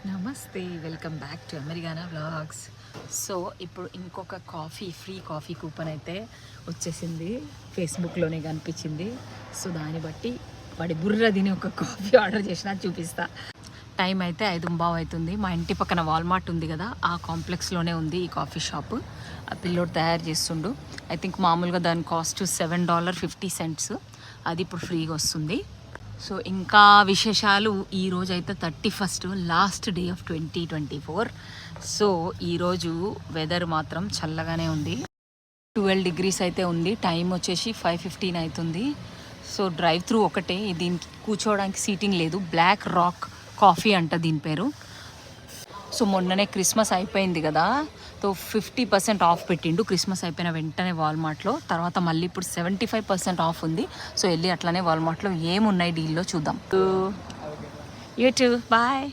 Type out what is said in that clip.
నమస్తే, welcome back to Americana vlogs. So ఇప్పుడు ఇంకొక ఫ్రీ కాఫీ కూపన్ అయితే వచ్చేసింది, ఫేస్బుక్లోనే కనిపించింది. సో దాన్ని బట్టి వాడి బుర్ర తిని ఒక కాఫీ ఆర్డర్ చేసినా చూపిస్తా. టైం అయితే 5:15 అవుతుంది. మా ఇంటి పక్కన వాల్మార్ట్ ఉంది కదా, ఆ కాంప్లెక్స్లోనే ఉంది ఈ కాఫీ షాప్. ఆ పిల్లోడు తయారు చేస్తుండు. ఐ థింక్ మామూలుగా దాని కాస్ట్ $7.50. అది ఇప్పుడు ఫ్రీగా వస్తుంది. సో ఇంకా విశేషాలు, ఈరోజు అయితే 31st last day of 2024. So ఈరోజు వెదర్ మాత్రం చల్లగానే ఉంది. 12 degrees అయితే ఉంది. టైం వచ్చేసి 5:15 అవుతుంది. సో డ్రైవ్ త్రూ ఒకటే, దీనికి కూర్చోవడానికి సీటింగ్ లేదు. బ్లాక్ రాక్ కాఫీ అంట దీని పేరు. సో మొన్ననే క్రిస్మస్ అయిపోయింది కదా, సో 50% ఆఫ్ పెట్టిండు క్రిస్మస్ అయిపోయిన వెంటనే వాల్మార్ట్లో. తర్వాత మళ్ళీ ఇప్పుడు 75% ఆఫ్ ఉంది. సో వెళ్ళి అట్లానే వాల్మార్ట్లో ఏమున్నాయి డీల్లో చూద్దాం. YouTube bye.